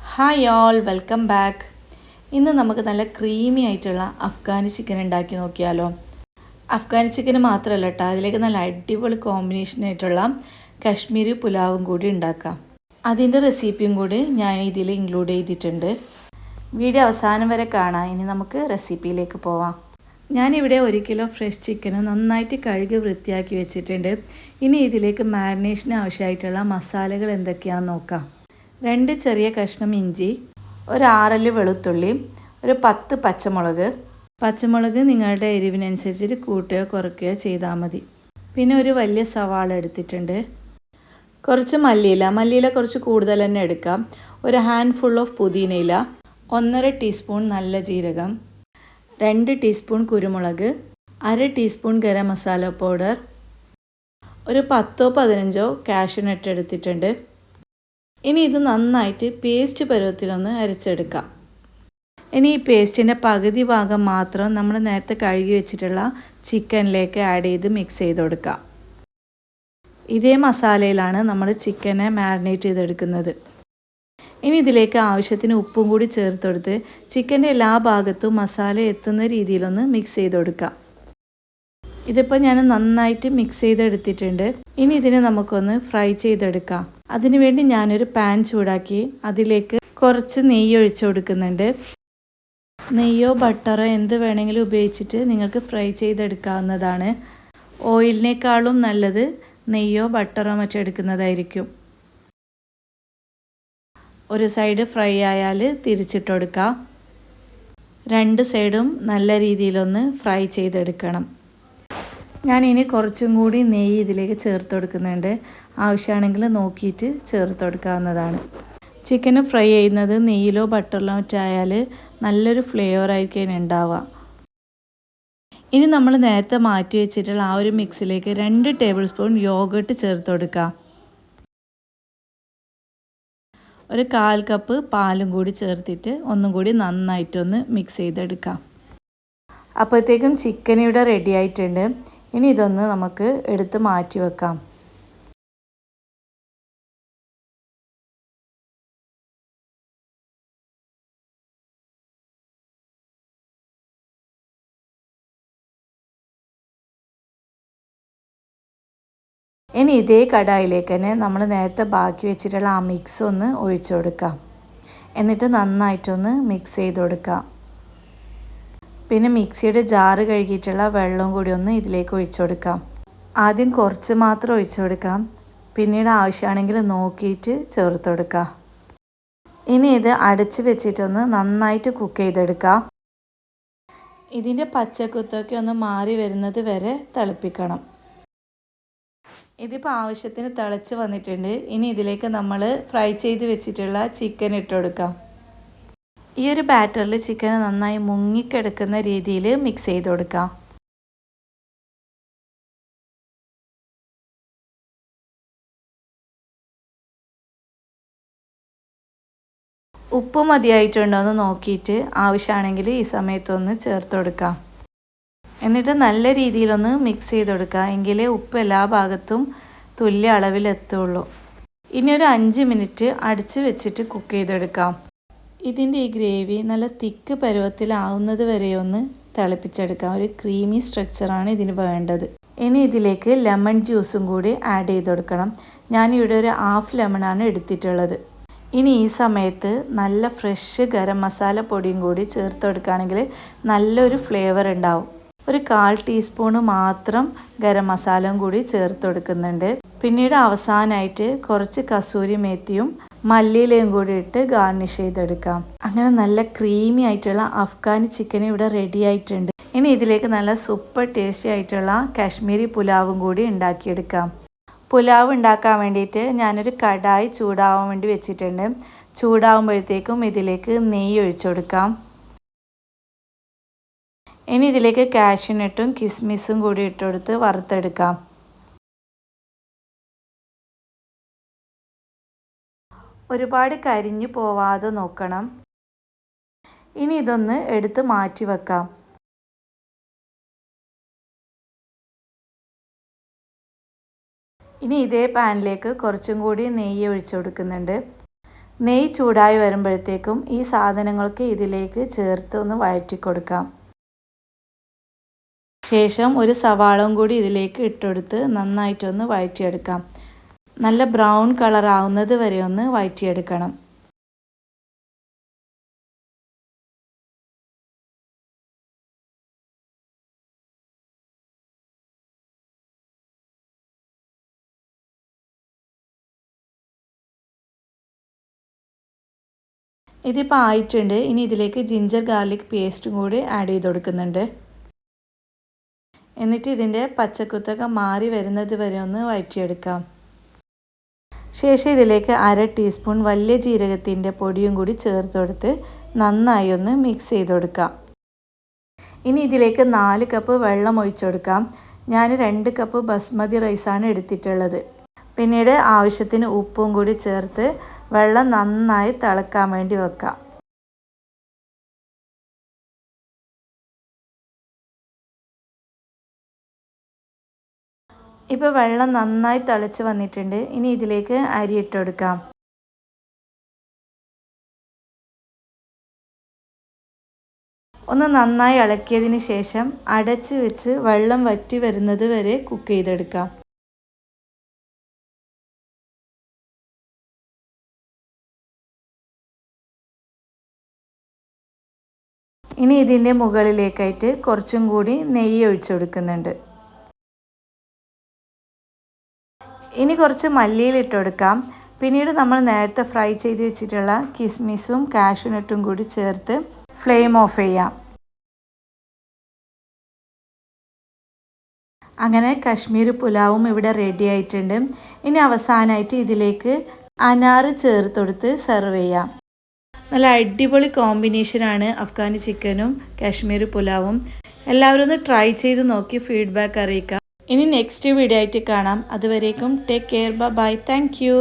Hi all welcome back. ഇന്ന് നമുക്ക് നല്ല ക്രീമി ആയിട്ടുള്ള അഫ്ഗാനി ചിക്കൻ ഉണ്ടാക്കി നോക്കിയാലോ. അഫ്ഗാനി ചിക്കന് മാത്രമല്ല കേട്ടോ, അതിലേക്ക് നല്ല അടിപൊളി കോമ്പിനേഷനായിട്ടുള്ള കാശ്മീരി പുലാവും കൂടി ഉണ്ടാക്കാം. അതിൻ്റെ റെസിപ്പിയും കൂടി ഞാൻ ഇതിൽ ഇൻക്ലൂഡ് ചെയ്തിട്ടുണ്ട്. വീഡിയോ അവസാനം വരെ കാണാം. ഇനി നമുക്ക് റെസിപ്പിയിലേക്ക് പോവാം. ഞാനിവിടെ 1 കിലോ ഫ്രഷ് ചിക്കന് നന്നായിട്ട് കഴുകി വൃത്തിയാക്കി വെച്ചിട്ടുണ്ട്. ഇനി ഇതിലേക്ക് മാരിനേഷന് ആവശ്യമായിട്ടുള്ള മസാലകൾ എന്തൊക്കെയാണെന്ന് നോക്കാം. 2 ചെറിയ കഷ്ണം ഇഞ്ചി, ഒരു 6 വെളുത്തുള്ളി, ഒരു 10 പച്ചമുളക്. പച്ചമുളക് നിങ്ങളുടെ എരിവിനനുസരിച്ചിട്ട് കൂട്ടുകയോ കുറയ്ക്കുകയോ ചെയ്താൽ മതി. പിന്നെ ഒരു വലിയ സവാള എടുത്തിട്ടുണ്ട്. കുറച്ച് മല്ലിയില കുറച്ച് കൂടുതൽ തന്നെ എടുക്കാം. ഒരു ഹാൻഡ് ഫുൾ ഓഫ് പുതിനയില, 1.5 ടീസ്പൂൺ നല്ല ജീരകം, 2 ടീസ്പൂൺ കുരുമുളക്, 1/2 ടീസ്പൂൺ ഗരം മസാല പൗഡർ, ഒരു 10-15 കാഷ്യൂ നട്ട് എടുത്തിട്ടുണ്ട്. ഇനി ഇത് നന്നായിട്ട് പേസ്റ്റ് പരുവത്തിലൊന്ന് അരച്ചെടുക്കാം. ഇനി ഈ പേസ്റ്റിൻ്റെ പകുതി ഭാഗം മാത്രം നമ്മൾ നേരത്തെ കഴുകി വെച്ചിട്ടുള്ള ചിക്കനിലേക്ക് ആഡ് ചെയ്ത് മിക്സ് ചെയ്ത് കൊടുക്കാം. ഇതേ മസാലയിലാണ് നമ്മൾ ചിക്കനെ മാരിനേറ്റ് ചെയ്തെടുക്കുന്നത്. ഇനി ഇതിലേക്ക് ആവശ്യത്തിന് ഉപ്പും കൂടി ചേർത്ത് കൊടുത്ത് ചിക്കൻ്റെ എല്ലാ ഭാഗത്തും മസാല എത്തുന്ന രീതിയിലൊന്ന് മിക്സ് ചെയ്ത് കൊടുക്കാം. ഇതിപ്പോൾ ഞാൻ നന്നായിട്ട് മിക്സ് ചെയ്തെടുത്തിട്ടുണ്ട്. ഇനി ഇതിനെ നമുക്കൊന്ന് ഫ്രൈ ചെയ്തെടുക്കാം. അതിനുവേണ്ടി ഞാനൊരു പാൻ ചൂടാക്കി അതിലേക്ക് കുറച്ച് നെയ്യ് ഒഴിച്ചു കൊടുക്കുന്നുണ്ട്. നെയ്യോ ബട്ടറോ എന്ത് വേണമെങ്കിലും ഉപയോഗിച്ചിട്ട് നിങ്ങൾക്ക് ഫ്രൈ ചെയ്തെടുക്കാവുന്നതാണ്. ഓയിലിനേക്കാളും നല്ലത് നെയ്യോ ബട്ടറോ മറ്റോ എടുക്കുന്നതായിരിക്കും. ഒരു സൈഡ് ഫ്രൈ ആയാൽ തിരിച്ചിട്ട് കൊടുക്കാം. 2 സൈഡും നല്ല രീതിയിലൊന്ന് ഫ്രൈ ചെയ്തെടുക്കണം. ഞാനിനി കുറച്ചും കൂടി നെയ്യ് ഇതിലേക്ക് ചേർത്ത് കൊടുക്കുന്നുണ്ട്. ആവശ്യമാണെങ്കിൽ നോക്കിയിട്ട് ചേർത്ത് കൊടുക്കാവുന്നതാണ്. ചിക്കന് ഫ്രൈ ചെയ്യുന്നത് നെയ്യിലോ ബട്ടറിലോ മറ്റായാൽ നല്ലൊരു ഫ്ലേവർ ആയിരിക്കും ഉണ്ടാവുക. ഇനി നമ്മൾ നേരത്തെ മാറ്റി വെച്ചിട്ടുള്ള ആ ഒരു മിക്സിലേക്ക് 2 ടേബിൾ സ്പൂൺ യോഗർട്ട് ചേർത്ത് കൊടുക്കാം. ഒരു 1/4 കപ്പ് പാലും കൂടി ചേർത്തിട്ട് ഒന്നും കൂടി നന്നായിട്ടൊന്ന് മിക്സ് ചെയ്തെടുക്കാം. അപ്പോഴത്തേക്കും ചിക്കൻ ഇവിടെ റെഡി ആയിട്ടുണ്ട്. ഇനി ഇതൊന്ന് നമുക്ക് എടുത്ത് മാറ്റി വെക്കാം. ഇനി ഇതേ കടായിലേക്ക് തന്നെ നമ്മൾ നേരത്തെ ബാക്കി വെച്ചിട്ടുള്ള ആ മിക്സ് ഒന്ന് ഒഴിച്ചു കൊടുക്കാം. എന്നിട്ട് നന്നായിട്ടൊന്ന് മിക്സ് ചെയ്ത് കൊടുക്കാം. പിന്നെ മിക്സിയുടെ ജാറ് കഴുകിയിട്ടുള്ള വെള്ളം കൂടി ഒന്ന് ഇതിലേക്ക് ഒഴിച്ചു കൊടുക്കാം. ആദ്യം കുറച്ച് മാത്രം ഒഴിച്ചു കൊടുക്കാം. പിന്നീട് ആവശ്യമാണെങ്കിൽ നോക്കിയിട്ട് ചേർത്ത് കൊടുക്കാം. ഇനി ഇത് അടച്ച് വെച്ചിട്ടൊന്ന് നന്നായിട്ട് കുക്ക് ചെയ്തെടുക്കാം. ഇതിൻ്റെ പച്ചക്കുത്തൊക്കെ ഒന്ന് മാറി വരുന്നത് വരെ തിളപ്പിക്കണം. ഇതിപ്പോൾ ആവശ്യത്തിന് തിളച്ച് വന്നിട്ടുണ്ട്. ഇനി ഇതിലേക്ക് നമ്മൾ ഫ്രൈ ചെയ്ത് വെച്ചിട്ടുള്ള ചിക്കൻ ഇട്ട് കൊടുക്കാം. ഈ ഒരു ബാറ്ററിൽ ചിക്കൻ നന്നായി മുങ്ങിക്കിടക്കുന്ന രീതിയിൽ മിക്സ് ചെയ്ത് കൊടുക്കാം. ഉപ്പ് മതിയായിട്ടുണ്ടോ എന്ന് നോക്കിയിട്ട് ആവശ്യമാണെങ്കിൽ ഈ സമയത്തൊന്ന് ചേർത്ത് കൊടുക്കാം. എന്നിട്ട് നല്ല രീതിയിലൊന്ന് മിക്സ് ചെയ്ത് കൊടുക്കുക. എങ്കിലേ ഉപ്പ് എല്ലാ ഭാഗത്തും തുല്യ അളവിലെത്തുള്ളൂ. ഇനി ഒരു 5 മിനിറ്റ് അടച്ച് വെച്ചിട്ട് കുക്ക് ചെയ്തെടുക്കാം. ഇതിൻ്റെ ഈ ഗ്രേവി നല്ല തിക്ക് പരുവത്തിലാവുന്നത് വരെ ഒന്ന് തിളപ്പിച്ചെടുക്കാം. ഒരു ക്രീമി സ്ട്രക്ചറാണ് ഇതിന് വേണ്ടത്. ഇനി ഇതിലേക്ക് ലെമൺ ജ്യൂസും കൂടി ആഡ് ചെയ്ത് കൊടുക്കണം. ഞാനിവിടെ ഒരു 1/2 ലെമണാണ് എടുത്തിട്ടുള്ളത്. ഇനി ഈ സമയത്ത് നല്ല ഫ്രഷ് ഗരം മസാല പൊടിയും കൂടി ചേർത്ത് കൊടുക്കുകയാണെങ്കിൽ നല്ലൊരു ഫ്ലേവർ ഉണ്ടാവും. ഒരു 1/4 ടീസ്പൂണ് മാത്രം ഗരം മസാലയും കൂടി ചേർത്ത് കൊടുക്കുന്നുണ്ട്. പിന്നീട് അവസാനമായിട്ട് കുറച്ച് കസൂരി മേത്തിയും മല്ലിയിലയും കൂടി ഇട്ട് ഗാർണിഷ് ചെയ്തെടുക്കാം. അങ്ങനെ നല്ല ക്രീമി ആയിട്ടുള്ള അഫ്ഗാനി ചിക്കൻ ഇവിടെ റെഡി ആയിട്ടുണ്ട്. ഇനി ഇതിലേക്ക് നല്ല സൂപ്പർ ടേസ്റ്റി ആയിട്ടുള്ള കാശ്മീരി പുലാവും കൂടി ഉണ്ടാക്കിയെടുക്കാം. പുലാവ് ഉണ്ടാക്കാൻ വേണ്ടിയിട്ട് ഞാനൊരു കടായി ചൂടാവാൻ വേണ്ടി വെച്ചിട്ടുണ്ട്. ചൂടാവുമ്പോഴത്തേക്കും ഇതിലേക്ക് നെയ്യ് ഒഴിച്ചു കൊടുക്കാം. ഇനി ഇതിലേക്ക് കാഷ്യൂ നട്ടും കിസ്മിസും കൂടി ഇട്ടുകൊടുത്ത് വറുത്തെടുക്കാം. ഒരുപാട് കരിഞ്ഞു പോവാതെ നോക്കണം. ഇനി ഇതൊന്ന് എടുത്ത് മാറ്റി വെക്കാം. ഇനി ഇതേ പാനിലേക്ക് കുറച്ചും കൂടി നെയ്യ് ഒഴിച്ചു കൊടുക്കുന്നുണ്ട്. നെയ്യ് ചൂടായി വരുമ്പോഴത്തേക്കും ഈ സാധനങ്ങളൊക്കെ ഇതിലേക്ക് ചേർത്ത് ഒന്ന് വഴറ്റി കൊടുക്കാം. ശേഷം ഒരു സവാളയും കൂടി ഇതിലേക്ക് ഇട്ടെടുത്ത് നന്നായിട്ടൊന്ന് വഴറ്റിയെടുക്കാം. നല്ല ബ്രൗൺ കളർ ആവുന്നത് വരെ ഒന്ന് വഴറ്റിയെടുക്കണം. ഇതിപ്പോൾ ആയിട്ടുണ്ട്. ഇനി ഇതിലേക്ക് ജിഞ്ചർ ഗാർലിക് പേസ്റ്റും കൂടി ആഡ് ചെയ്ത് കൊടുക്കുന്നുണ്ട്. എന്നിട്ട് ഇതിൻ്റെ പച്ചക്കുത്തൊക്കെ മാറി വരുന്നത് വരെ ഒന്ന് വഴറ്റിയെടുക്കാം. ശേഷം ഇതിലേക്ക് 1/2 ടീസ്പൂൺ വലിയ ജീരകത്തിൻ്റെ പൊടിയും കൂടി ചേർത്ത് കൊടുത്ത് നന്നായി ഒന്ന് മിക്സ് ചെയ്ത് കൊടുക്കാം. ഇനി ഇതിലേക്ക് 4 കപ്പ് വെള്ളം ഒഴിച്ചു കൊടുക്കാം. ഞാൻ 2 കപ്പ് ബസ്മതി റൈസാണ് എടുത്തിട്ടുള്ളത്. പിന്നീട് ആവശ്യത്തിന് ഉപ്പും കൂടി ചേർത്ത് വെള്ളം നന്നായി തിളക്കാൻ വേണ്ടി വെക്കാം. ഇപ്പോൾ വെള്ളം നന്നായി തിളച്ച് വന്നിട്ടുണ്ട്. ഇനി ഇതിലേക്ക് അരി ഇട്ട് കൊടുക്കാം. ഒന്ന് നന്നായി ഇളക്കിയതിന് ശേഷം അടച്ച് വെച്ച് വെള്ളം വറ്റി വരുന്നത് വരെ കുക്ക് ചെയ്തെടുക്കാം. ഇനി ഇതിൻ്റെ മുകളിലേക്കായിട്ട് കുറച്ചും കൂടി നെയ്യ് ഒഴിച്ചു കൊടുക്കുന്നുണ്ട്. ഇനി കുറച്ച് മല്ലിയില ഇട്ട് കൊടുക്കാം. പിന്നീട് നമ്മൾ നേരത്തെ ഫ്രൈ ചെയ്ത് വെച്ചിട്ടുള്ള കിസ്മിസും കാഷ്യൂനട്ടും കൂടി ചേർത്ത് ഫ്ലെയിം ഓഫ് ചെയ്യാം. അങ്ങനെ കാശ്മീരി പുലാവും ഇവിടെ റെഡി ആയിട്ടുണ്ട്. ഇനി അവസാനമായിട്ട് ഇതിലേക്ക് അനാർ ചേർത്ത് കൊടുത്ത് സെർവ് ചെയ്യാം. നല്ല അടിപൊളി കോമ്പിനേഷനാണ് അഫ്ഗാനി ചിക്കനും കാശ്മീരി പുലാവും. എല്ലാവരും ഒന്ന് ട്രൈ ചെയ്ത് നോക്കി ഫീഡ്ബാക്ക് അറിയിക്കാം. ഇനി നെക്സ്റ്റ് വീഡിയോ ആയിട്ട് കാണാം. അതുവരേക്കും take care. Bye. Thank U.